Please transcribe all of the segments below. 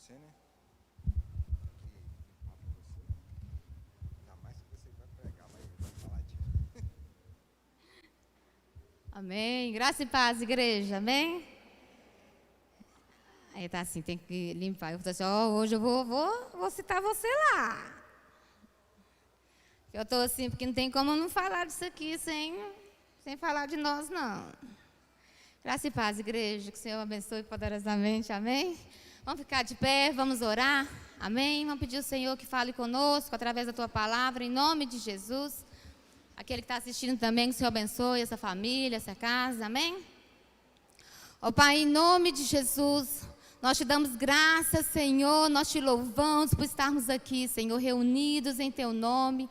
você, né? Que limpar pra você. Ainda mais que você vai pregar, mas vai falar de. Amém. Graça e paz, igreja. Amém? Aí tá assim, tem que limpar. Eu falei assim, hoje eu vou citar você lá. Eu tô assim, porque não tem como não falar disso aqui sem falar de nós, não. Graça e paz, igreja. Que o Senhor abençoe poderosamente. Amém? Vamos ficar de pé, vamos orar. Amém? Vamos pedir ao Senhor que fale conosco através da tua palavra, em nome de Jesus. Aquele que está assistindo também, que o Senhor abençoe essa família, essa casa. Amém? Ó Pai, em nome de Jesus, nós te damos graças, Senhor, nós te louvamos por estarmos aqui, Senhor, reunidos em teu nome.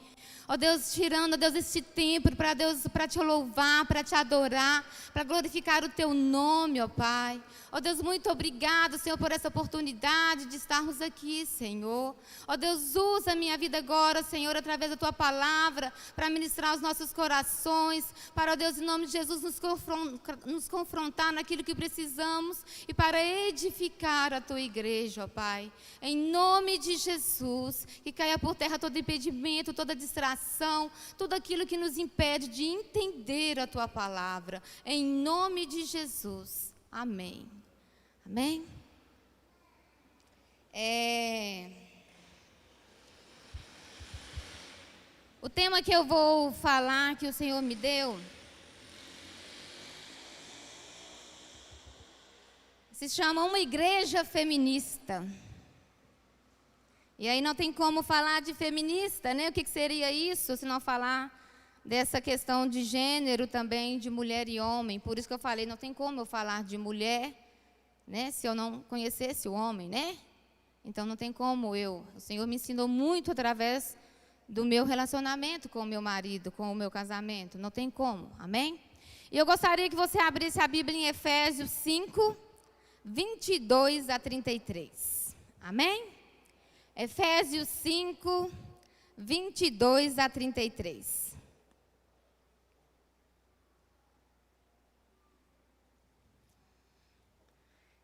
Ó Deus, tirando, ó Deus, esse tempo para Deus, para te louvar, para te adorar, para glorificar o teu nome, ó Pai. Ó Deus, muito obrigado, Senhor, por essa oportunidade de estarmos aqui, Senhor. Ó Deus, usa a minha vida agora, Senhor, através da tua palavra, para ministrar os nossos corações, para, ó Deus, em nome de Jesus, nos confrontar naquilo que precisamos e para edificar a tua igreja, ó Pai. Em nome de Jesus, que caia por terra todo impedimento, toda distração, tudo aquilo que nos impede de entender a tua palavra. Em nome de Jesus. Amém. Amém? O tema que eu vou falar, que o Senhor me deu, se chama Uma Igreja Feminista. E aí não tem como falar de feminista, né? O que seria isso, se não falar dessa questão de gênero também, de mulher e homem. Por isso que eu falei, não tem como eu falar de mulher, né, se eu não conhecesse o homem, né? Então não tem como o Senhor me ensinou muito através do meu relacionamento com o meu marido, com o meu casamento, não tem como, amém? E eu gostaria que você abrisse a Bíblia em Efésios 5, 22 a 33, amém? Efésios 5, 22 a 33.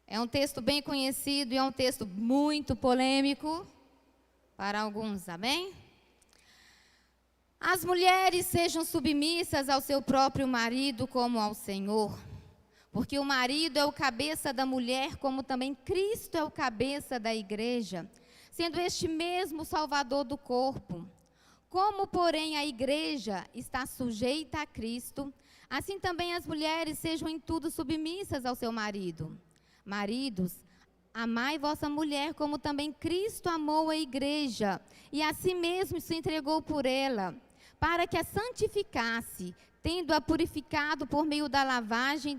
É um texto bem conhecido e é um texto muito polêmico para alguns, amém? As mulheres sejam submissas ao seu próprio marido como ao Senhor, porque o marido é o cabeça da mulher, como também Cristo é o cabeça da igreja, sendo este mesmo o salvador do corpo. Como, porém, a igreja está sujeita a Cristo, assim também as mulheres sejam em tudo submissas ao seu marido. Maridos, amai vossa mulher, como também Cristo amou a igreja, e a si mesmo se entregou por ela, para que a santificasse, tendo-a purificado por meio da lavagem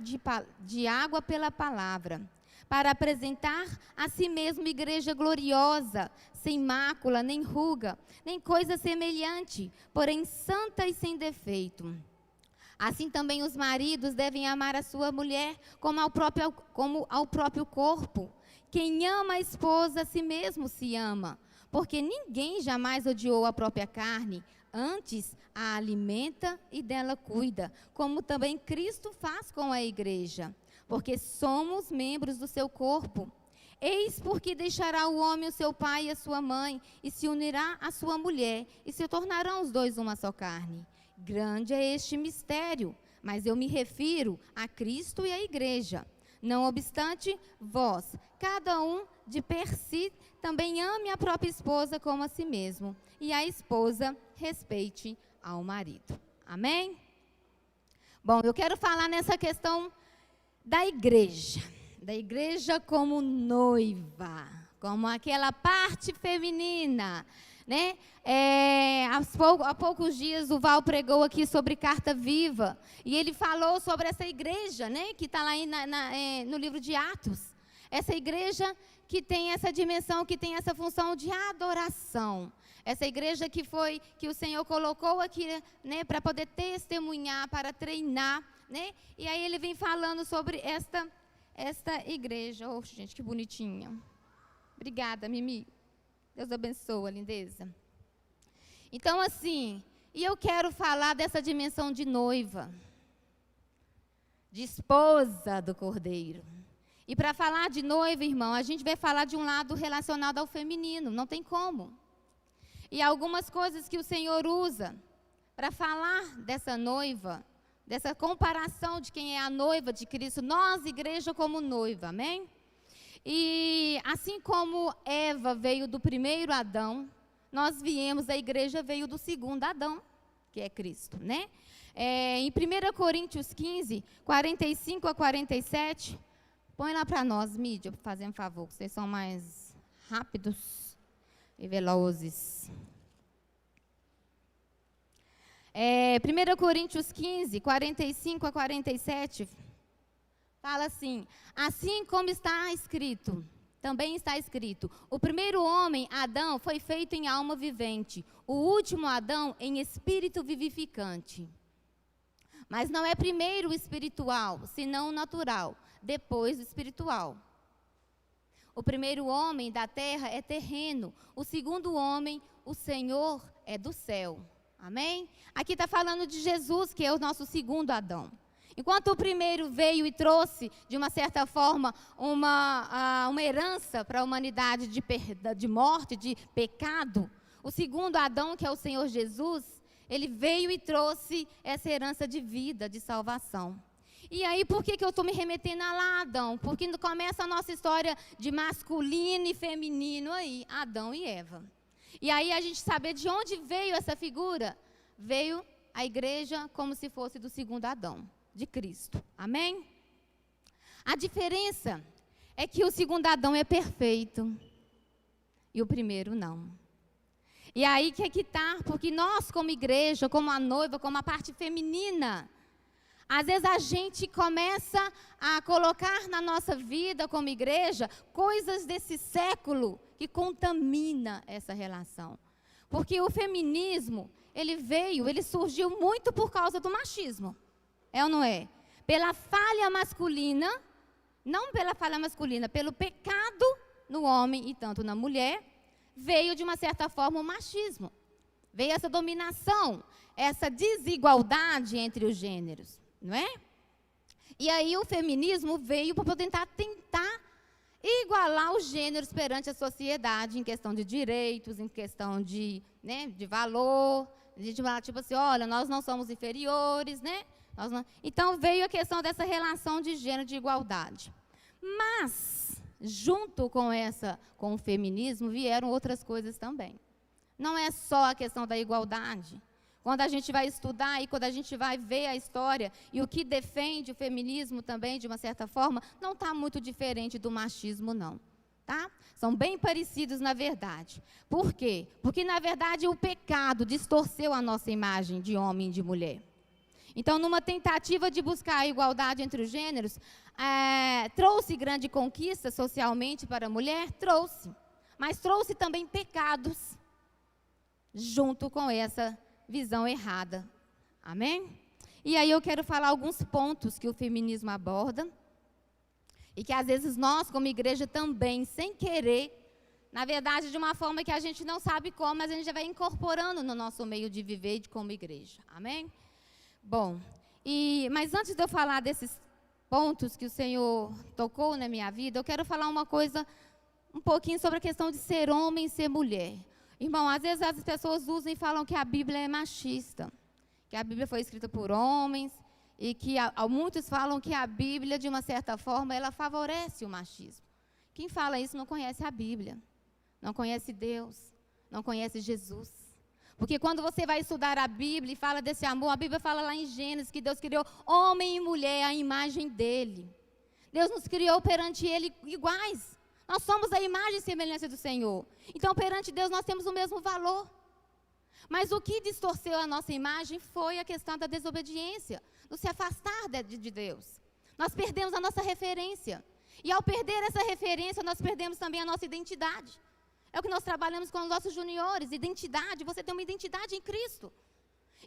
de água pela palavra, para apresentar a si mesmo igreja gloriosa, sem mácula, nem ruga, nem coisa semelhante, porém santa e sem defeito. Assim também os maridos devem amar a sua mulher como ao próprio corpo. Quem ama a esposa, a si mesmo se ama, porque ninguém jamais odiou a própria carne, antes a alimenta e dela cuida, como também Cristo faz com a igreja, porque somos membros do seu corpo. Eis porque deixará o homem o seu pai e a sua mãe, e se unirá à sua mulher, e se tornarão os dois uma só carne. Grande é este mistério, mas eu me refiro a Cristo e à igreja. Não obstante, vós, cada um de per si, também ame a própria esposa como a si mesmo, e a esposa respeite ao marido. Amém? Bom, eu quero falar nessa questão da igreja como noiva, como aquela parte feminina, né? Há poucos dias o Val pregou aqui sobre carta viva, e ele falou sobre essa igreja, né, que está lá no livro de Atos. Essa igreja que tem essa dimensão, que tem essa função de adoração. Essa igreja que o Senhor colocou aqui, né, para poder testemunhar, para treinar, né? E aí ele vem falando sobre esta igreja. Oh, gente, que bonitinha. Obrigada, Mimi. Deus abençoe, lindeza. Então, assim, e eu quero falar dessa dimensão de noiva, de esposa do Cordeiro. E para falar de noiva, irmão, a gente vai falar de um lado relacionado ao feminino, não tem como. E algumas coisas que o Senhor usa para falar dessa noiva, dessa comparação de quem é a noiva de Cristo, nós, igreja, como noiva, amém? E assim como Eva veio do primeiro Adão, nós viemos, a igreja veio do segundo Adão, que é Cristo, né? Em 1 Coríntios 15, 45 a 47, põe lá para nós, mídia, por fazer um favor, vocês são mais rápidos e velozes. 1 Coríntios 15, 45 a 47, fala assim: assim como está escrito, também está escrito, o primeiro homem, Adão, foi feito em alma vivente, o último Adão em espírito vivificante. Mas não é primeiro o espiritual, senão o natural, depois o espiritual. O primeiro homem da terra é terreno, o segundo homem, o Senhor, é do céu. Amém? Aqui está falando de Jesus, que é o nosso segundo Adão. Enquanto o primeiro veio e trouxe, de uma certa forma, uma herança para a humanidade de morte, de pecado, o segundo Adão, que é o Senhor Jesus, ele veio e trouxe essa herança de vida, de salvação. E aí, por que eu estou me remetendo a lá, Adão? Porque começa a nossa história de masculino e feminino aí, Adão e Eva. E aí a gente saber de onde veio essa figura. Veio a igreja como se fosse do segundo Adão, de Cristo. Amém? A diferença é que o segundo Adão é perfeito e o primeiro não. E aí que é que está, porque nós como igreja, como a noiva, como a parte feminina, às vezes a gente começa a colocar na nossa vida como igreja coisas desse século que contamina essa relação. Porque o feminismo, ele surgiu muito por causa do machismo. É ou não é? Pela falha masculina, não pela falha masculina, pelo pecado no homem e tanto na mulher, veio de uma certa forma o machismo. Veio essa dominação, essa desigualdade entre os gêneros, não é? E aí o feminismo veio para tentar igualar os gêneros perante a sociedade, em questão de direitos, em questão de valor, de falar, tipo assim, olha, nós não somos inferiores, né? Então veio a questão dessa relação de gênero, de igualdade. Mas, junto com o feminismo, vieram outras coisas também. Não é só a questão da igualdade. Quando a gente vai estudar e quando a gente vai ver a história e o que defende o feminismo também, de uma certa forma, não está muito diferente do machismo, não. Tá? São bem parecidos, na verdade. Por quê? Porque, na verdade, o pecado distorceu a nossa imagem de homem e de mulher. Então, numa tentativa de buscar a igualdade entre os gêneros, trouxe grande conquista socialmente para a mulher? Trouxe. Mas trouxe também pecados junto com essa visão errada. Amém? E aí eu quero falar alguns pontos que o feminismo aborda e que às vezes nós, como igreja, também, sem querer, na verdade, de uma forma que a gente não sabe como, mas a gente já vai incorporando no nosso meio de viver como igreja. Amém? Bom, mas antes de eu falar desses pontos que o Senhor tocou na minha vida, eu quero falar uma coisa, um pouquinho sobre a questão de ser homem e ser mulher. Irmão, às vezes as pessoas usam e falam que a Bíblia é machista, que a Bíblia foi escrita por homens e que muitos falam que a Bíblia, de uma certa forma, ela favorece o machismo. Quem fala isso não conhece a Bíblia, não conhece Deus, não conhece Jesus. Porque quando você vai estudar a Bíblia e fala desse amor, a Bíblia fala lá em Gênesis que Deus criou homem e mulher à imagem dele. Deus nos criou perante ele iguais. Nós somos a imagem e semelhança do Senhor. Então, perante Deus, nós temos o mesmo valor. Mas o que distorceu a nossa imagem foi a questão da desobediência, do se afastar de Deus. Nós perdemos a nossa referência. E ao perder essa referência, nós perdemos também a nossa identidade. É o que nós trabalhamos com os nossos juniores, identidade. Você tem uma identidade em Cristo.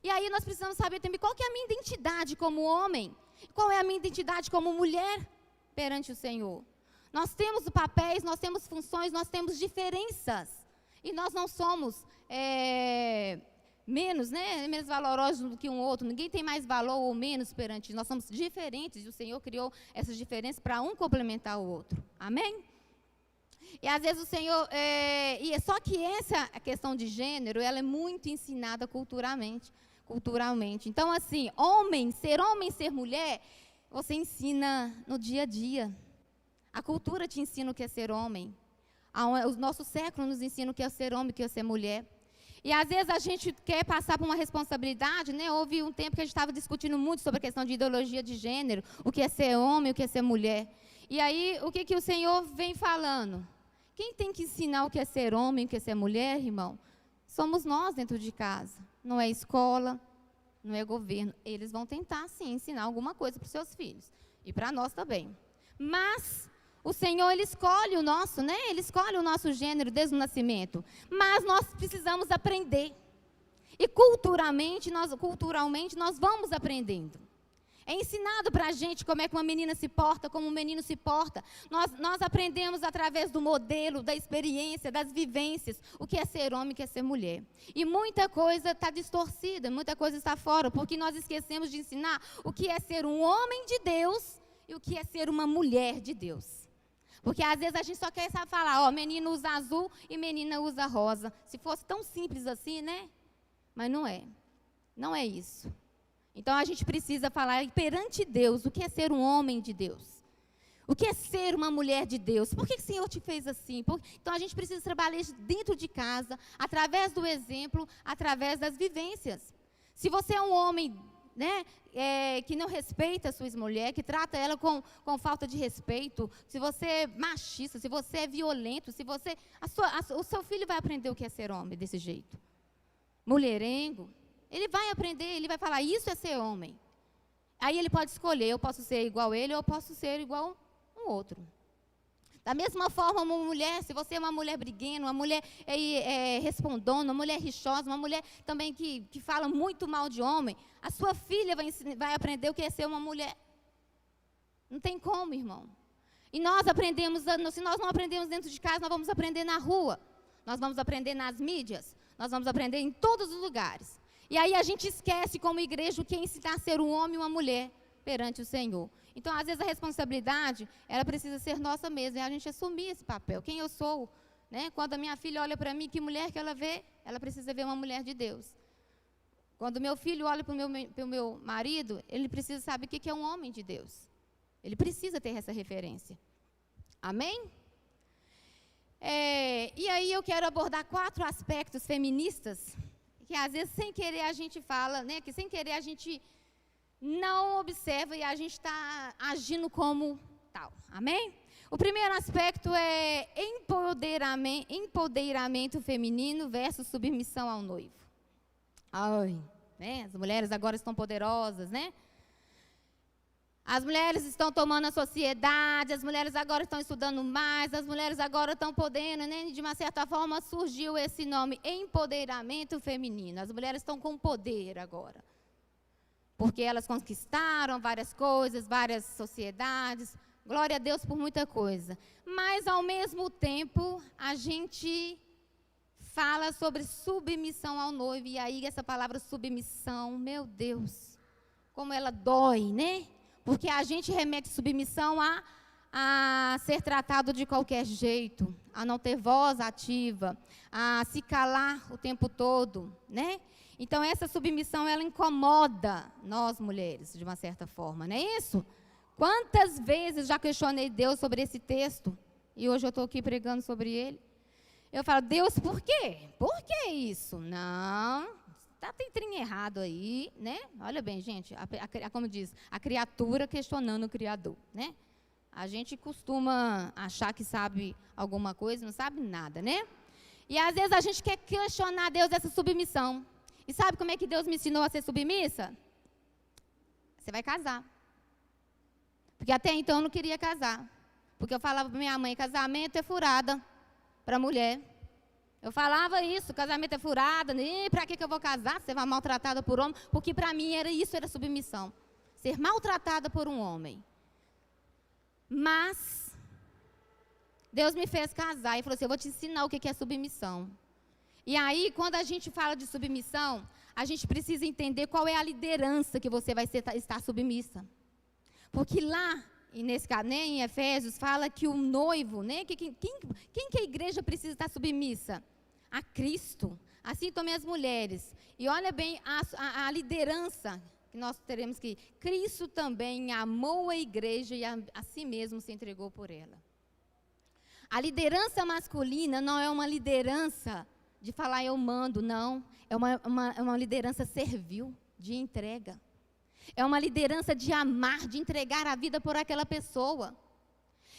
E aí nós precisamos saber também qual que é a minha identidade como homem, qual é a minha identidade como mulher perante o Senhor. Nós temos papéis, nós temos funções, nós temos diferenças. E nós não somos menos, né, menos valorosos do que um outro. Ninguém tem mais valor ou menos perante nós. Somos diferentes e o Senhor criou essas diferenças para um complementar o outro. Amém? E às vezes o Senhor, só que essa questão de gênero, ela é muito ensinada culturalmente. Então, assim, homem, ser mulher, você ensina no dia a dia. A cultura te ensina o que é ser homem. O nosso século nos ensina o que é ser homem, o que é ser mulher. E às vezes a gente quer passar por uma responsabilidade, né? Houve um tempo que a gente estava discutindo muito sobre a questão de ideologia de gênero, o que é ser homem, o que é ser mulher. E aí, o que o Senhor vem falando? Quem tem que ensinar o que é ser homem, o que é ser mulher, irmão? Somos nós dentro de casa. Não é escola, não é governo. Eles vão tentar, sim, ensinar alguma coisa para os seus filhos. E para nós também. Mas o Senhor, Ele escolhe o nosso, né? Ele escolhe o nosso gênero desde o nascimento. Mas nós precisamos aprender. E culturalmente nós vamos aprendendo. É ensinado para a gente como é que uma menina se porta, como um menino se porta. Nós aprendemos através do modelo, da experiência, das vivências, o que é ser homem, o que é ser mulher. E muita coisa está distorcida, muita coisa está fora, porque nós esquecemos de ensinar o que é ser um homem de Deus e o que é ser uma mulher de Deus. Porque às vezes a gente só quer falar, ó, menino usa azul e menina usa rosa. Se fosse tão simples assim, né? Mas não é. Não é isso. Então a gente precisa falar perante Deus o que é ser um homem de Deus. O que é ser uma mulher de Deus? Por que o Senhor te fez assim? Então a gente precisa trabalhar isso dentro de casa, através do exemplo, através das vivências. Se você é um homem, né, que não respeita a sua mulher, que trata ela com falta de respeito, se você é machista, se você é violento, se você, o seu filho vai aprender o que é ser homem desse jeito. Mulherengo. Ele vai aprender, ele vai falar, isso é ser homem. Aí ele pode escolher, eu posso ser igual ele, ou eu posso ser igual um outro. Da mesma forma, uma mulher, se você é uma mulher briguenta, uma mulher respondona, uma mulher rixosa, uma mulher também que fala muito mal de homem, a sua filha vai aprender o que é ser uma mulher. Não tem como, irmão. E nós aprendemos, se nós não aprendemos dentro de casa, nós vamos aprender na rua. Nós vamos aprender nas mídias, nós vamos aprender em todos os lugares. E aí a gente esquece como igreja o que é ensinar a ser um homem e uma mulher perante o Senhor. Então, às vezes, a responsabilidade, ela precisa ser nossa mesma, e a gente assumir esse papel. Quem eu sou, né? Quando a minha filha olha para mim, que mulher que ela vê? Ela precisa ver uma mulher de Deus. Quando meu filho olha para o meu marido, ele precisa saber o que é um homem de Deus. Ele precisa ter essa referência. Amém? E aí eu quero abordar 4 aspectos feministas, que às vezes sem querer a gente fala, né, que sem querer a gente não observa e a gente está agindo como tal. Amém? O primeiro aspecto é empoderamento feminino versus submissão ao noivo. Ai, né, as mulheres agora estão poderosas, né? As mulheres estão tomando a sociedade, as mulheres agora estão estudando mais, as mulheres agora estão podendo, né? De uma certa forma surgiu esse nome, empoderamento feminino. As mulheres estão com poder agora. Porque elas conquistaram várias coisas, várias sociedades. Glória a Deus por muita coisa. Mas, ao mesmo tempo, a gente fala sobre submissão ao noivo. E aí, essa palavra submissão, meu Deus, como ela dói, né? Porque a gente remete submissão a ser tratado de qualquer jeito, a não ter voz ativa, a se calar o tempo todo, né? Então, essa submissão, ela incomoda nós, mulheres, de uma certa forma, não é isso? Quantas vezes já questionei Deus sobre esse texto, e hoje eu estou aqui pregando sobre ele. Eu falo, Deus, por quê? Por que isso? Não... Tem trem errado aí, né? Olha bem, gente, como diz, a criatura questionando o Criador, né? A gente costuma achar que sabe alguma coisa, não sabe nada, né? E às vezes a gente quer questionar Deus dessa submissão. E sabe como é que Deus me ensinou a ser submissa? Você vai casar. Porque até então eu não queria casar. Porque eu falava para minha mãe, casamento é furada para mulher. Eu falava isso, casamento é furada, para que eu vou casar? Você vai maltratada por homem? Porque para mim era submissão. Ser maltratada por um homem. Mas, Deus me fez casar e falou assim, eu vou te ensinar o que é submissão. E aí, quando a gente fala de submissão, a gente precisa entender qual é a liderança que você vai estar submissa. Porque lá, e nesse caso, né, em Efésios, fala que o noivo, né, quem que a igreja precisa estar submissa? A Cristo. Assim também as mulheres. E olha bem a liderança que nós teremos que... Cristo também amou a igreja e a si mesmo se entregou por ela. A liderança masculina não é uma liderança de falar eu mando, não. É uma liderança servil, de entrega. É uma liderança de amar, de entregar a vida por aquela pessoa.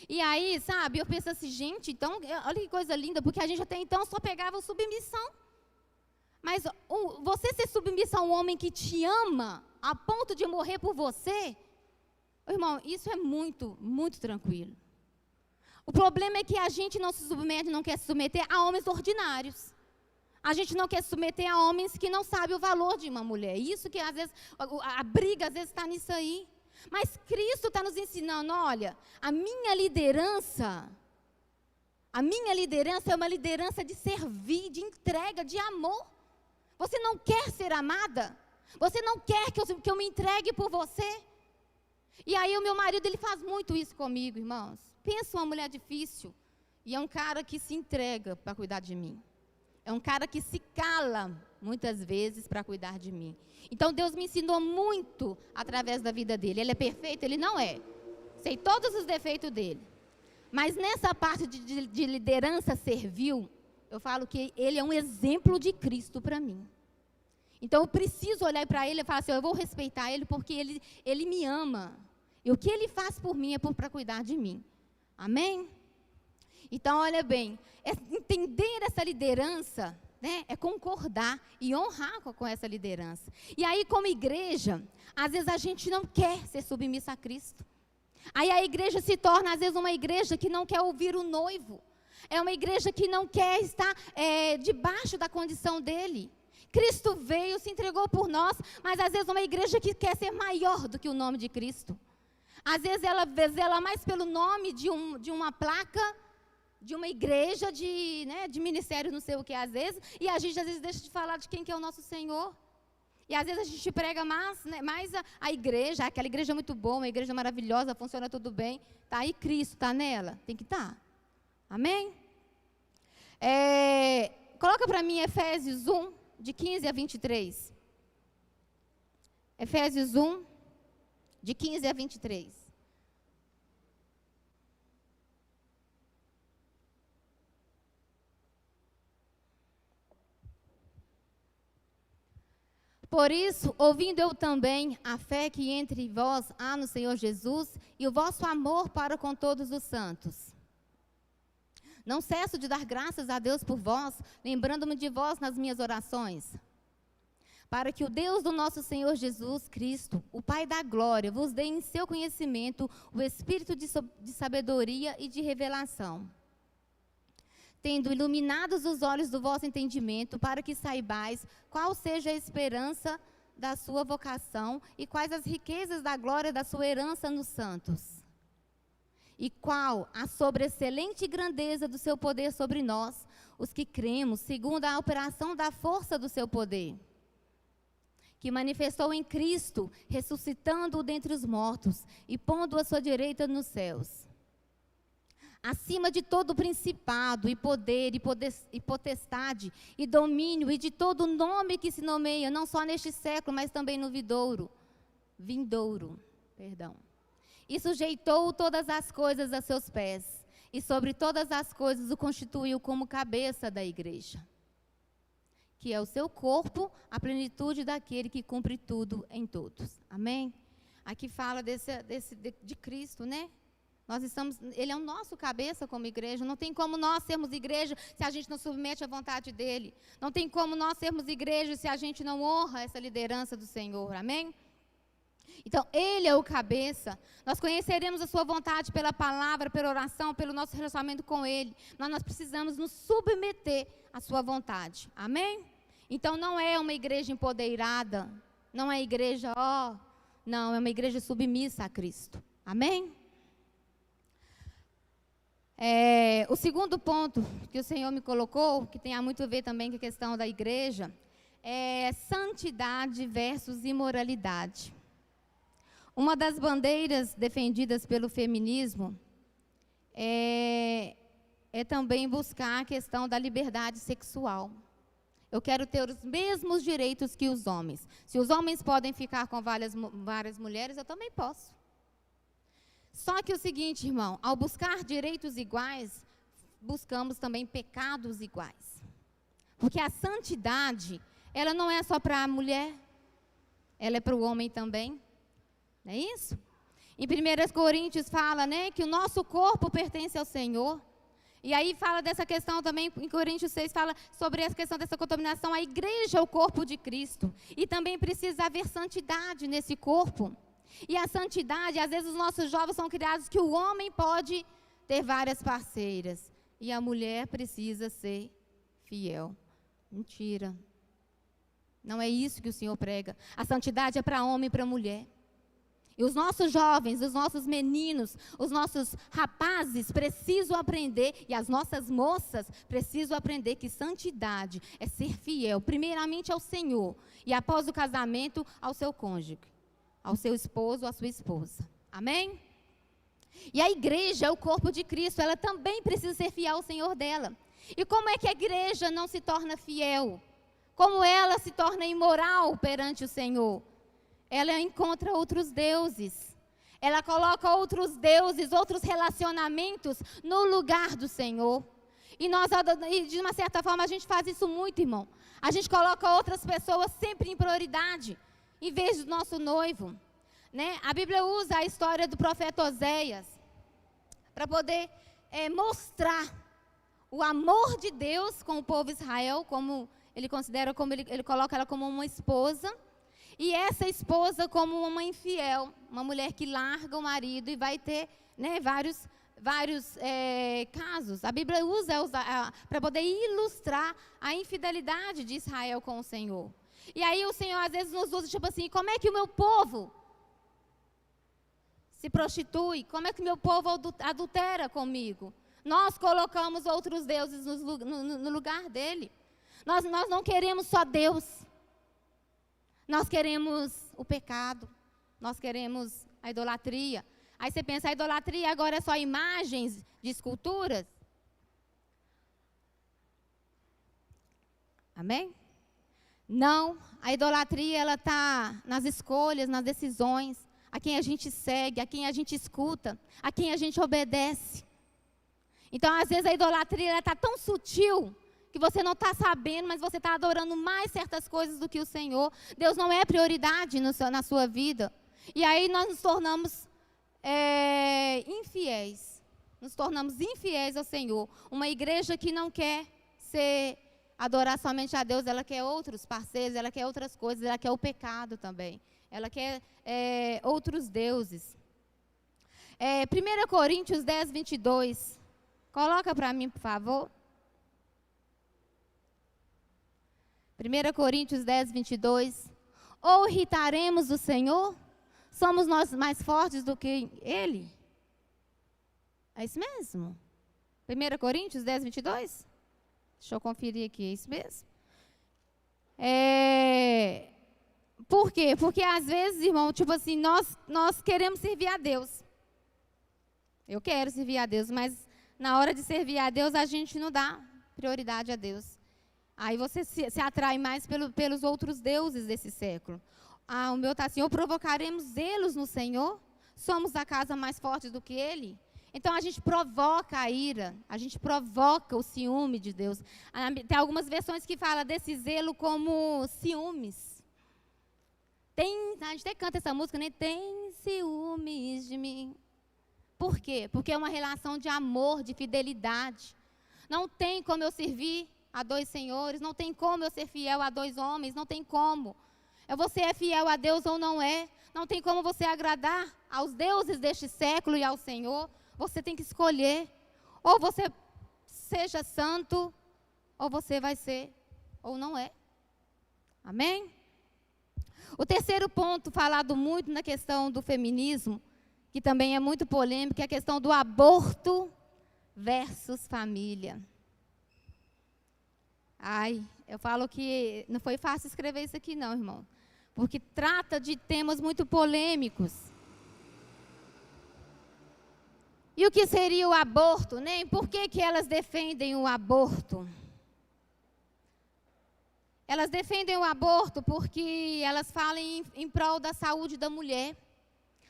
E aí, sabe, eu penso assim, gente, então, olha que coisa linda, porque a gente até então só pegava submissão. Mas você ser submissa a um homem que te ama, a ponto de morrer por você, irmão, isso é muito, muito tranquilo. O problema é que a gente não se submete, não quer se submeter a homens ordinários. A gente não quer se submeter a homens que não sabem o valor de uma mulher. Isso que às vezes, a briga às vezes está nisso aí. Mas Cristo está nos ensinando, olha, a minha liderança é uma liderança de servir, de entrega, de amor. Você não quer ser amada? Você não quer que eu me entregue por você? E aí o meu marido, ele faz muito isso comigo, irmãos. Pensa uma mulher difícil. E é um cara que se entrega para cuidar de mim. É um cara que se cala, muitas vezes, para cuidar de mim. Então, Deus me ensinou muito através da vida dele. Ele é perfeito? Ele não é. Sei todos os defeitos dele. Mas nessa parte de liderança servil, eu falo que ele é um exemplo de Cristo para mim. Então, eu preciso olhar para ele e falar assim, eu vou respeitar ele porque ele me ama. E o que ele faz por mim é para cuidar de mim. Amém? Então, olha bem, entender essa liderança, né, é concordar e honrar com essa liderança. E aí, como igreja, às vezes a gente não quer ser submissa a Cristo. Aí a igreja se torna, às vezes, uma igreja que não quer ouvir o noivo. É uma igreja que não quer estar debaixo da condição dele. Cristo veio, se entregou por nós, mas às vezes uma igreja que quer ser maior do que o nome de Cristo. Às vezes ela zela mais pelo nome de uma placa, de uma igreja, de ministério, não sei o que, às vezes, e a gente às vezes deixa de falar de quem que é o nosso Senhor. E às vezes a gente prega mais a igreja, aquela igreja muito boa, uma igreja maravilhosa, funciona tudo bem. Está aí Cristo, está nela? Tem que estar. Amém? Coloca para mim Efésios 1, de 15 a 23. Efésios 1, de 15 a 23. Por isso, ouvindo eu também a fé que entre vós há no Senhor Jesus e o vosso amor para com todos os santos. Não cesso de dar graças a Deus por vós, lembrando-me de vós nas minhas orações, para que o Deus do nosso Senhor Jesus Cristo, o Pai da glória, vos dê em seu conhecimento o espírito de sabedoria e de revelação, tendo iluminados os olhos do vosso entendimento, para que saibais qual seja a esperança da sua vocação e quais as riquezas da glória da sua herança nos santos. E qual a sobreexcelente grandeza do seu poder sobre nós, os que cremos, segundo a operação da força do seu poder, que manifestou em Cristo, ressuscitando-o dentre os mortos e pondo-o à sua direita nos céus, acima de todo principado, e poder, e potestade, e domínio, e de todo nome que se nomeia, não só neste século, mas também no vindouro. E sujeitou todas as coisas a seus pés, e sobre todas as coisas o constituiu como cabeça da igreja, que é o seu corpo, a plenitude daquele que cumpre tudo em todos. Amém? Aqui fala de Cristo, né? Ele é o nosso cabeça como igreja. Não tem como nós sermos igreja se a gente não submete à vontade dele. Não tem como nós sermos igreja se a gente não honra essa liderança do Senhor. Amém? Então, ele é o cabeça. Nós conheceremos a sua vontade pela palavra, pela oração, pelo nosso relacionamento com ele. Mas nós precisamos nos submeter à sua vontade. Amém? Então, não é uma igreja empoderada. Não é igreja, não, é uma igreja submissa a Cristo. Amém? O segundo ponto que o Senhor me colocou, que tem muito a ver também com a questão da igreja, é santidade versus imoralidade. Uma das bandeiras defendidas pelo feminismo é também buscar a questão da liberdade sexual. Eu quero ter os mesmos direitos que os homens. Se os homens podem ficar com várias mulheres, eu também posso. Só que o seguinte, irmão, ao buscar direitos iguais, buscamos também pecados iguais. Porque a santidade, ela não é só para a mulher, ela é para o homem também. Não é isso? Em 1 Coríntios fala, né, que o nosso corpo pertence ao Senhor. E aí fala dessa questão também, em Coríntios 6, fala sobre essa questão dessa contaminação. A igreja é o corpo de Cristo. E também precisa haver santidade nesse corpo. E a santidade, às vezes os nossos jovens são criados que o homem pode ter várias parceiras. E a mulher precisa ser fiel. Mentira. Não é isso que o Senhor prega. A santidade é para homem e para mulher. E os nossos jovens, os nossos meninos, os nossos rapazes precisam aprender, e as nossas moças precisam aprender que santidade é ser fiel, primeiramente ao Senhor, e após o casamento, ao seu cônjuge, ao seu esposo ou à sua esposa. Amém? E a igreja é o corpo de Cristo, ela também precisa ser fiel ao Senhor dela. E como é que a igreja não se torna fiel? Como ela se torna imoral perante o Senhor? Ela encontra outros deuses. Ela coloca outros deuses, outros relacionamentos no lugar do Senhor. E de uma certa forma, a gente faz isso muito, irmão. A gente coloca outras pessoas sempre em prioridade, em vez do nosso noivo. Né? A Bíblia usa a história do profeta Oséias para poder mostrar o amor de Deus com o povo de Israel, como ele considera, como ele coloca ela como uma esposa. E essa esposa como uma infiel, uma mulher que larga o marido e vai ter, né, vários casos. A Bíblia usa para poder ilustrar a infidelidade de Israel com o Senhor. E aí o Senhor às vezes nos usa tipo assim, como é que o meu povo se prostitui? Como é que o meu povo adultera comigo? Nós colocamos outros deuses no lugar dele. Nós não queremos só Deus. Nós queremos o pecado, nós queremos a idolatria. Aí você pensa, a idolatria agora é só imagens de esculturas? Amém? Não, a idolatria ela está nas escolhas, nas decisões, a quem a gente segue, a quem a gente escuta, a quem a gente obedece. Então, às vezes a idolatria está tão sutil que você não está sabendo, mas você está adorando mais certas coisas do que o Senhor. Deus não é prioridade na sua vida. E aí nós nos tornamos infiéis. Nos tornamos infiéis ao Senhor. Uma igreja que não quer adorar somente a Deus, ela quer outros parceiros, ela quer outras coisas, ela quer o pecado também. Ela quer outros deuses. 1 Coríntios 10, 22. Coloca para mim, por favor. 1 Coríntios 10, 22. Ou irritaremos o Senhor? Somos nós mais fortes do que Ele? É isso mesmo? 1 Coríntios 10, 22? Deixa eu conferir aqui, é isso mesmo? Por quê? Porque às vezes, irmão, tipo assim, nós queremos servir a Deus. Eu quero servir a Deus, mas na hora de servir a Deus, a gente não dá prioridade a Deus. Aí você se atrai mais pelos outros deuses desse século. O meu está assim, ou provocaremos zelos no Senhor? Somos a casa mais forte do que Ele? Então a gente provoca a ira, a gente provoca o ciúme de Deus. Tem algumas versões que falam desse zelo como ciúmes. A gente até canta essa música, né? Tem ciúmes de mim. Por quê? Porque é uma relação de amor, de fidelidade. Não tem como eu servir a dois senhores, não tem como eu ser fiel a dois homens, não tem como. Você é fiel a Deus ou não é? Não tem como você agradar aos deuses deste século e ao Senhor. Você tem que escolher. Ou você seja santo, ou você vai ser, ou não é. Amém? O terceiro ponto, falado muito na questão do feminismo, que também é muito polêmico, é a questão do aborto versus família. Ai, eu falo que não foi fácil escrever isso aqui não, irmão. Porque trata de temas muito polêmicos. E o que seria o aborto, né? Por que elas defendem o aborto? Elas defendem o aborto porque elas falam em prol da saúde da mulher.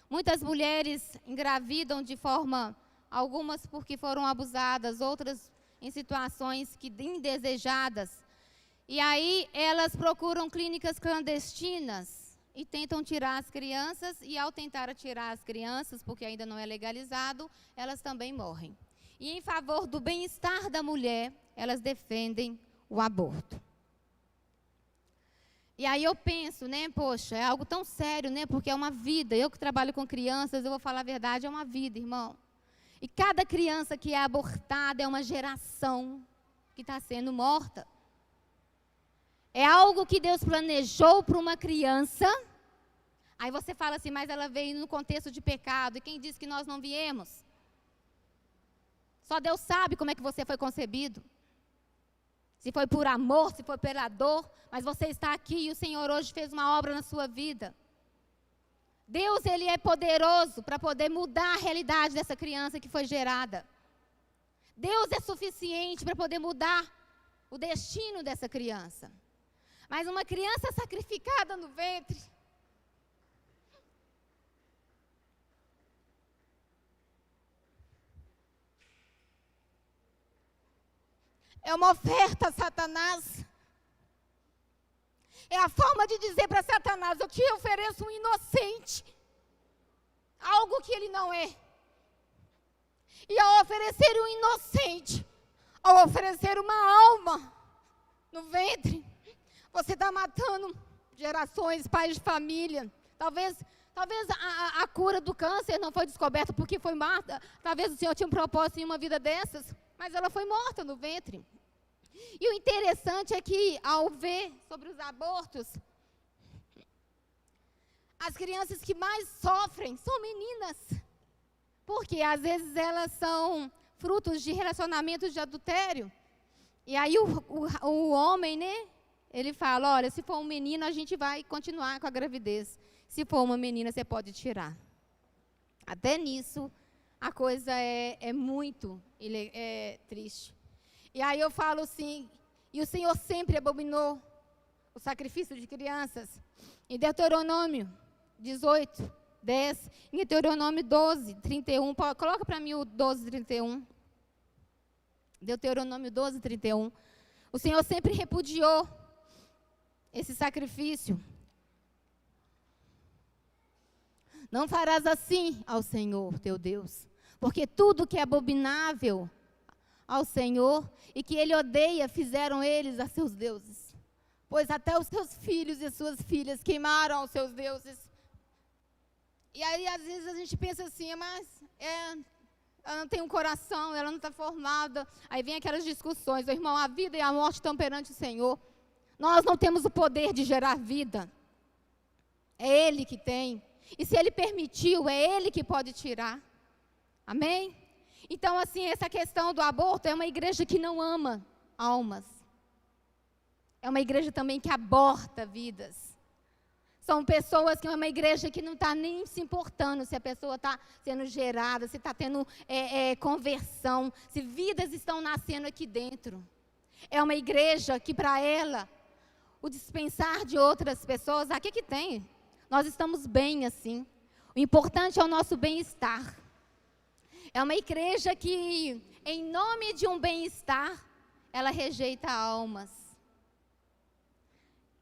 Muitas mulheres engravidam de forma, algumas porque foram abusadas, outras em situações indesejadas. E aí elas procuram clínicas clandestinas e tentam tirar as crianças, e ao tentar tirar as crianças, porque ainda não é legalizado, elas também morrem. E em favor do bem-estar da mulher, elas defendem o aborto. E aí eu penso, né, poxa, é algo tão sério, né, porque é uma vida. Eu que trabalho com crianças, eu vou falar a verdade, é uma vida, irmão. E cada criança que é abortada é uma geração que está sendo morta. É algo que Deus planejou para uma criança. Aí você fala assim, mas ela veio no contexto de pecado. E quem disse que nós não viemos? Só Deus sabe como é que você foi concebido. Se foi por amor, se foi pela dor. Mas você está aqui e o Senhor hoje fez uma obra na sua vida. Deus, Ele é poderoso para poder mudar a realidade dessa criança que foi gerada. Deus é suficiente para poder mudar o destino dessa criança. Mas uma criança sacrificada no ventre é uma oferta a Satanás. É a forma de dizer para Satanás, eu te ofereço um inocente, algo que ele não é. E ao oferecer um inocente, ao oferecer uma alma no ventre, você está matando gerações, pais de família. Talvez a cura do câncer não foi descoberta porque foi morta. Talvez o Senhor tinha um propósito em uma vida dessas, mas ela foi morta no ventre. E o interessante é que, ao ver sobre os abortos, as crianças que mais sofrem são meninas. Porque às vezes elas são frutos de relacionamentos de adultério. E aí o homem, né? Ele fala, olha, se for um menino, a gente vai continuar com a gravidez. Se for uma menina, você pode tirar. Até nisso, a coisa é muito triste. E aí eu falo assim, e o Senhor sempre abominou o sacrifício de crianças. Em Deuteronômio 18, 10, em Deuteronômio 12, 31, coloca para mim o 12, 31. Deuteronômio 12, 31. O Senhor sempre repudiou esse sacrifício. Não farás assim ao Senhor, teu Deus, porque tudo que é abominável ao Senhor e que Ele odeia, fizeram eles a seus deuses. Pois até os seus filhos e as suas filhas queimaram os seus deuses. E aí, às vezes, a gente pensa assim, mas ela não tem um coração, ela não está formada. Aí vem aquelas discussões, oh, irmão, a vida e a morte estão perante o Senhor. Nós não temos o poder de gerar vida. É Ele que tem. E se Ele permitiu, é Ele que pode tirar. Amém? Então, assim, essa questão do aborto é uma igreja que não ama almas. É uma igreja também que aborta vidas. São pessoas que é uma igreja que não está nem se importando se a pessoa está sendo gerada, se está tendo conversão, se vidas estão nascendo aqui dentro. É uma igreja que para ela, o dispensar de outras pessoas, aqui que tem, nós estamos bem assim. O importante é o nosso bem-estar. É uma igreja que, em nome de um bem-estar, ela rejeita almas.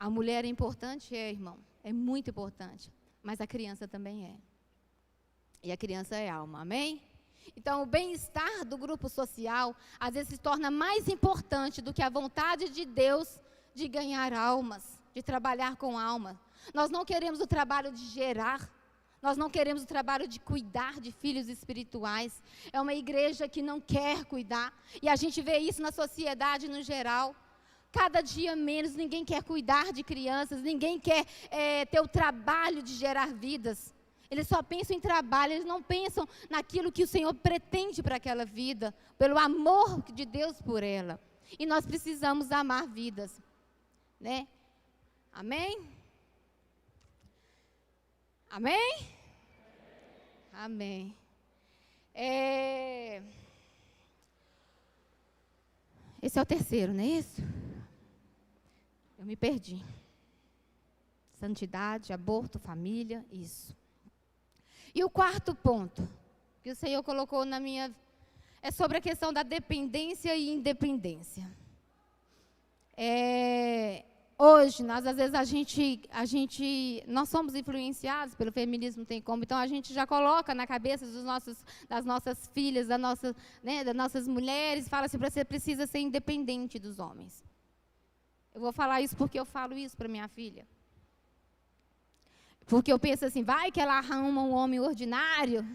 A mulher é importante, irmão. É muito importante. Mas a criança também é. E a criança é alma, amém? Então, o bem-estar do grupo social, às vezes, se torna mais importante do que a vontade de Deus de ganhar almas, de trabalhar com almas. Nós não queremos o trabalho de gerar. Nós não queremos o trabalho de cuidar de filhos espirituais. É uma igreja que não quer cuidar. E a gente vê isso na sociedade no geral. Cada dia menos, ninguém quer cuidar de crianças, ninguém quer ter o trabalho de gerar vidas. Eles só pensam em trabalho, eles não pensam naquilo que o Senhor pretende para aquela vida, pelo amor de Deus por ela. E nós precisamos amar vidas, né? Amém? Amém? Amém. Esse é o terceiro, não é isso? Eu me perdi. Santidade, aborto, família, isso. E o quarto ponto que o Senhor colocou na minha... é sobre a questão da dependência e independência. Hoje, nós, às vezes, nós somos influenciados pelo feminismo, não tem como, então a gente já coloca na cabeça das nossas filhas, das nossas mulheres, fala assim, você precisa ser independente dos homens. Eu vou falar isso porque eu falo isso para minha filha. Porque eu penso assim, vai que ela arruma um homem ordinário.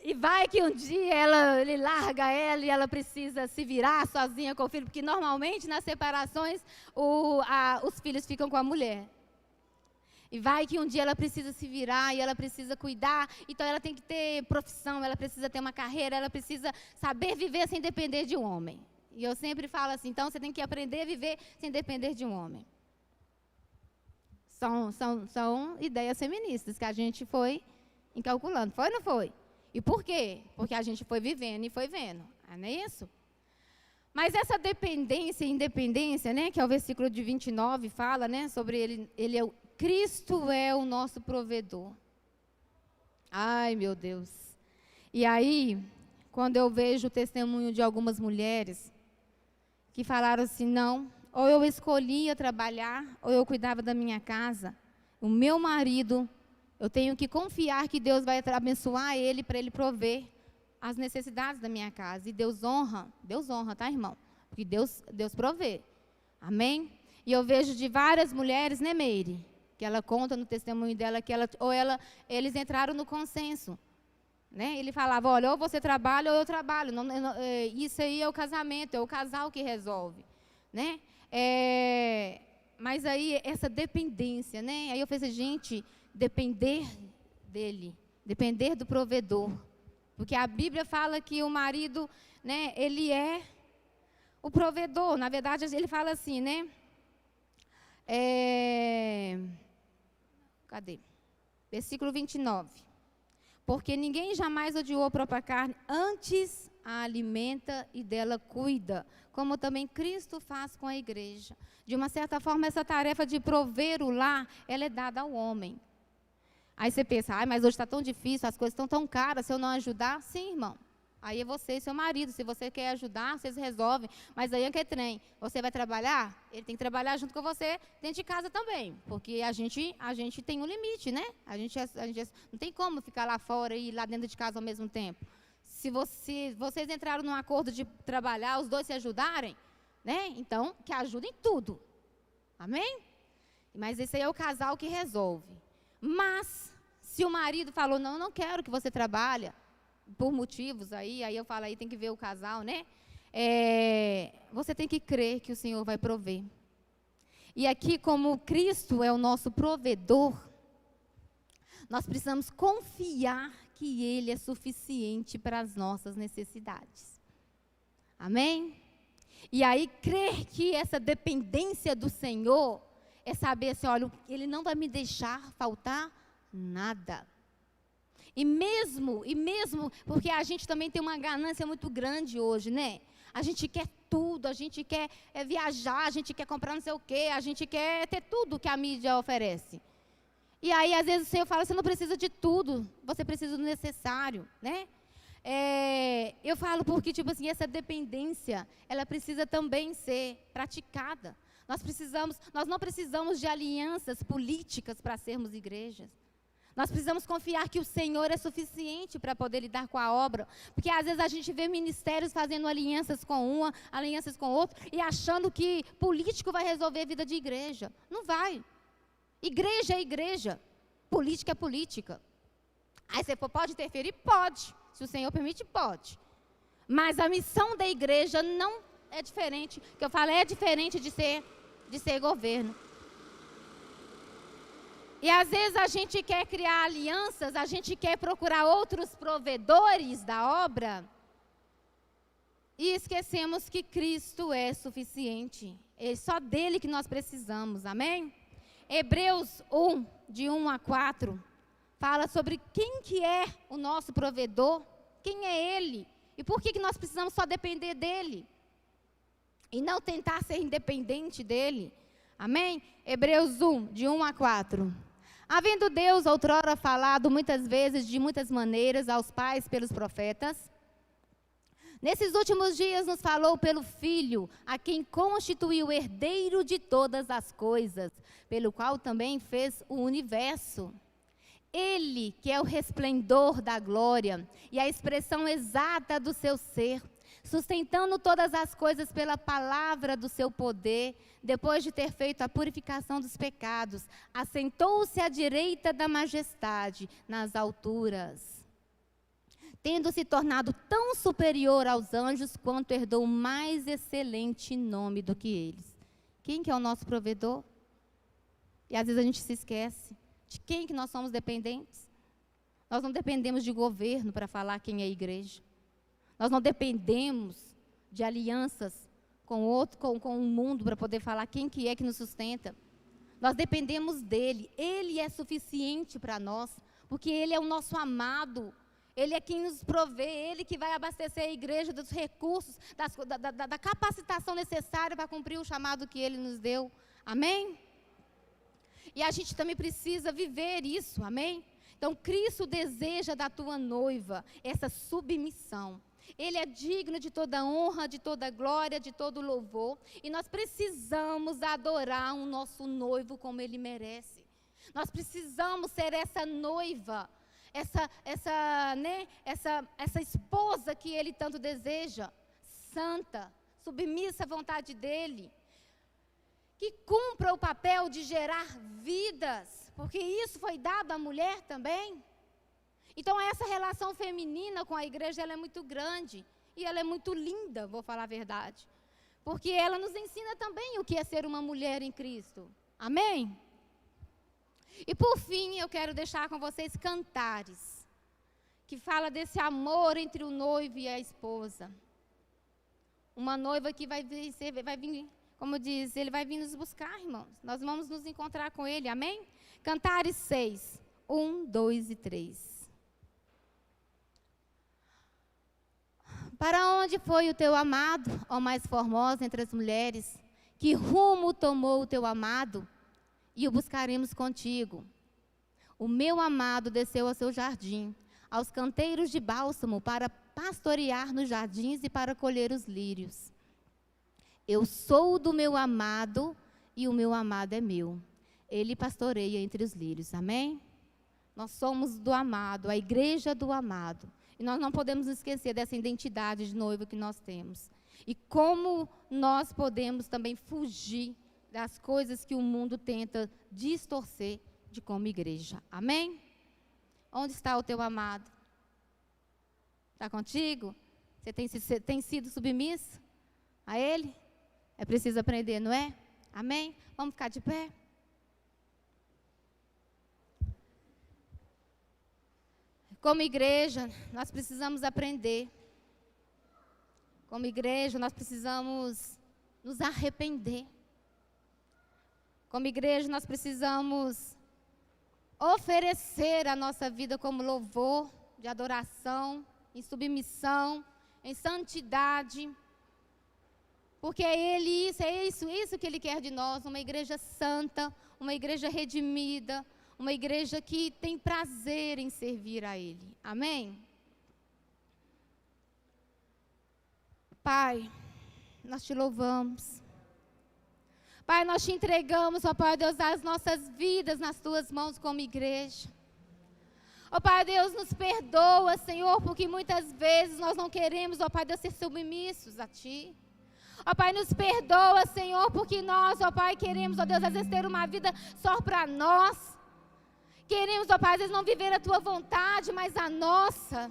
E vai que um dia ele larga ela e ela precisa se virar sozinha com o filho, porque normalmente nas separações os filhos ficam com a mulher. E vai que um dia ela precisa se virar e ela precisa cuidar, então ela tem que ter profissão, ela precisa ter uma carreira, ela precisa saber viver sem depender de um homem. E eu sempre falo assim, então você tem que aprender a viver sem depender de um homem. São ideias feministas que a gente foi incalculando, foi ou não foi? E por quê? Porque a gente foi vivendo e foi vendo, não é isso? Mas essa dependência e independência, né, que é o versículo de 29, fala, né, sobre Cristo é o nosso provedor. Ai, meu Deus. E aí, quando eu vejo o testemunho de algumas mulheres que falaram assim, não, ou eu escolhia trabalhar, ou eu cuidava da minha casa, o meu marido, eu tenho que confiar que Deus vai abençoar ele para ele prover as necessidades da minha casa. E Deus honra, tá, irmão? Porque Deus provê. Amém? E eu vejo de várias mulheres, né, Meire? Que ela conta no testemunho dela que eles entraram no consenso. Né? Ele falava, olha, ou você trabalha ou eu trabalho. Isso aí é o casamento, é o casal que resolve. Né? Mas aí, essa dependência, né? Aí eu falei assim, gente, depender dele, depender do provedor. Porque a Bíblia fala que o marido, né, ele é o provedor. Na verdade, ele fala assim, né? Cadê? Versículo 29. Porque ninguém jamais odiou a própria carne, antes a alimenta e dela cuida, como também Cristo faz com a igreja. De uma certa forma, essa tarefa de prover o lar, ela é dada ao homem. Aí você pensa, mas hoje está tão difícil, as coisas estão tão caras, se eu não ajudar, sim, irmão. Aí é você e seu marido, se você quer ajudar, vocês resolvem. Mas aí é que é trem, você vai trabalhar, ele tem que trabalhar junto com você dentro de casa também. Porque a gente tem um limite, né? A gente não tem como ficar lá fora e lá dentro de casa ao mesmo tempo. Se vocês entraram num acordo de trabalhar, os dois se ajudarem, né? Então, que ajudem tudo. Amém? Mas esse aí é o casal que resolve. Mas, se o marido falou, não, eu não quero que você trabalhe, por motivos aí eu falo, aí tem que ver o casal, né? Você tem que crer que o Senhor vai prover. E aqui, como Cristo é o nosso provedor, nós precisamos confiar que Ele é suficiente para as nossas necessidades. Amém? E aí, crer que essa dependência do Senhor é saber assim, olha, Ele não vai me deixar faltar nada. E mesmo, porque a gente também tem uma ganância muito grande hoje, né? A gente quer tudo, a gente quer viajar, a gente quer comprar não sei o quê, a gente quer ter tudo que a mídia oferece. E aí, às vezes, o Senhor fala, você não precisa de tudo, você precisa do necessário, né? Eu falo porque, tipo assim, essa dependência, ela precisa também ser praticada. Nós não precisamos de alianças políticas para sermos igrejas. Nós precisamos confiar que o Senhor é suficiente para poder lidar com a obra. Porque às vezes a gente vê ministérios fazendo alianças com uma, alianças com outra, e achando que político vai resolver a vida de igreja. Não vai. Igreja é igreja. Política é política. Aí você pode interferir? Pode. Se o Senhor permite, pode. Mas a missão da igreja não é diferente. O que eu falo é diferente de ser governo. E às vezes a gente quer criar alianças, a gente quer procurar outros provedores da obra. E esquecemos que Cristo é suficiente. É só dele que nós precisamos, amém? Hebreus 1, de 1 a 4, fala sobre quem que é o nosso provedor, quem é ele, e por que nós precisamos só depender dele, e não tentar ser independente dele, amém? Hebreus 1, de 1 a 4. Havendo Deus outrora falado muitas vezes, de muitas maneiras, aos pais pelos profetas, nesses últimos dias nos falou pelo Filho, a quem constituiu herdeiro de todas as coisas, pelo qual também fez o universo. Ele, que é o resplendor da glória e a expressão exata do seu ser, sustentando todas as coisas pela palavra do seu poder, depois de ter feito a purificação dos pecados, assentou-se à direita da majestade nas alturas, tendo se tornado tão superior aos anjos, quanto herdou mais excelente nome do que eles. Quem que é o nosso provedor? E às vezes a gente se esquece de quem que nós somos dependentes. Nós não dependemos de governo para falar quem é a igreja. Nós não dependemos de alianças com o mundo para poder falar quem que é que nos sustenta. Nós dependemos dele. Ele é suficiente para nós, porque ele é o nosso amado. Ele é quem nos provê, ele que vai abastecer a igreja dos recursos, da capacitação necessária para cumprir o chamado que ele nos deu. Amém? E a gente também precisa viver isso, amém? Então, Cristo deseja da tua noiva essa submissão. Ele é digno de toda honra, de toda glória, de todo louvor. E nós precisamos adorar o nosso noivo como ele merece. Nós precisamos ser essa noiva, essa esposa que ele tanto deseja, santa, submissa à vontade dele, que cumpra o papel de gerar vidas, porque isso foi dado à mulher também. Então essa relação feminina com a igreja, ela é muito grande, e ela é muito linda, vou falar a verdade, porque ela nos ensina também o que é ser uma mulher em Cristo, amém? E por fim, eu quero deixar com vocês Cantares, que fala desse amor entre o noivo e a esposa. Uma noiva que vai vir, como diz, ele vai vir nos buscar, irmãos. Nós vamos nos encontrar com ele, amém? Cantares 6, 1, 2 e 3. Para onde foi o teu amado, ó mais formosa entre as mulheres? Que rumo tomou o teu amado? E o buscaremos contigo. O meu amado desceu ao seu jardim, aos canteiros de bálsamo, para pastorear nos jardins e para colher os lírios. Eu sou do meu amado, e o meu amado é meu. Ele pastoreia entre os lírios, amém? Nós somos do amado, a igreja do amado. E nós não podemos esquecer dessa identidade de noivo que nós temos. E como nós podemos também fugir das coisas que o mundo tenta distorcer de como igreja. Amém? Onde está o teu amado? Está contigo? Você tem sido submisso a ele? É preciso aprender, não é? Amém? Vamos ficar de pé? Como igreja, nós precisamos aprender. Como igreja, nós precisamos nos arrepender. Como igreja, nós precisamos oferecer a nossa vida como louvor, de adoração, em submissão, em santidade. Porque é isso que Ele quer de nós, uma igreja santa, uma igreja redimida, uma igreja que tem prazer em servir a Ele. Amém? Pai, nós te louvamos. Pai, nós te entregamos, ó Pai Deus, as nossas vidas nas tuas mãos como igreja. Ó Pai Deus, nos perdoa, Senhor, porque muitas vezes nós não queremos, ó Pai Deus, ser submissos a Ti. Ó Pai, nos perdoa, Senhor, porque nós, ó Pai, queremos, ó Deus, às vezes ter uma vida só para nós. Queremos, ó Pai, às vezes não viver a Tua vontade, mas a nossa.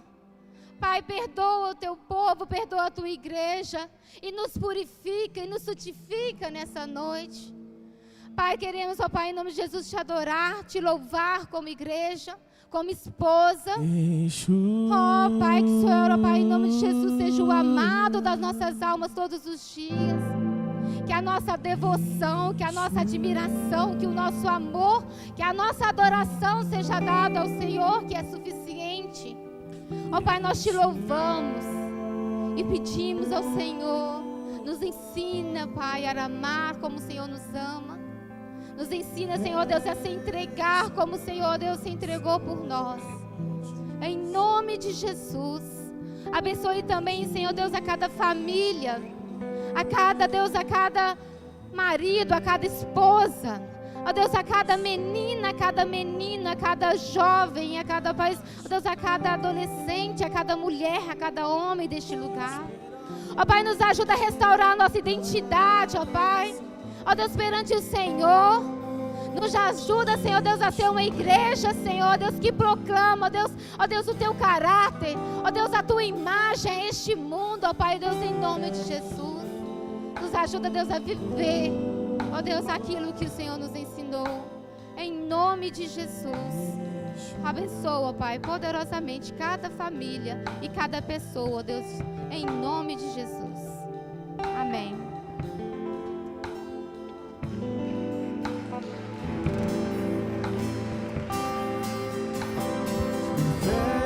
Pai, perdoa o Teu povo, perdoa a Tua igreja, e nos purifica, e nos santifica nessa noite. Pai, queremos, ó Pai, em nome de Jesus, te adorar, te louvar como igreja, como esposa. Oh, Pai, que o Senhor, ó Pai, em nome de Jesus, seja o amado das nossas almas todos os dias. Que a nossa devoção, que a nossa admiração, que o nosso amor, que a nossa adoração seja dada ao Senhor, que é suficiente. Ó Pai, nós te louvamos e pedimos ao Senhor, nos ensina, Pai, a amar como o Senhor nos ama. Nos ensina, Senhor Deus, a se entregar como o Senhor Deus se entregou por nós. Em nome de Jesus. Abençoe também, Senhor Deus, a cada família, a cada Deus, a cada marido, a cada esposa, ó Deus, a cada menina, a cada jovem, a cada pai, ó Deus, a cada adolescente, a cada mulher, a cada homem deste lugar. Ó Pai, nos ajuda a restaurar a nossa identidade, ó Pai. Ó Deus, perante o Senhor, nos ajuda, Senhor Deus, a ser uma igreja, Senhor Deus, que proclama, ó Deus, o teu caráter, ó Deus, a tua imagem a este mundo, ó Pai, Deus, em nome de Jesus. Nos ajuda, Deus, a viver, ó Deus, aquilo que o Senhor nos ensinou, em nome de Jesus. Abençoa, Pai, poderosamente cada família e cada pessoa, ó Deus, em nome de Jesus. Amém. Fé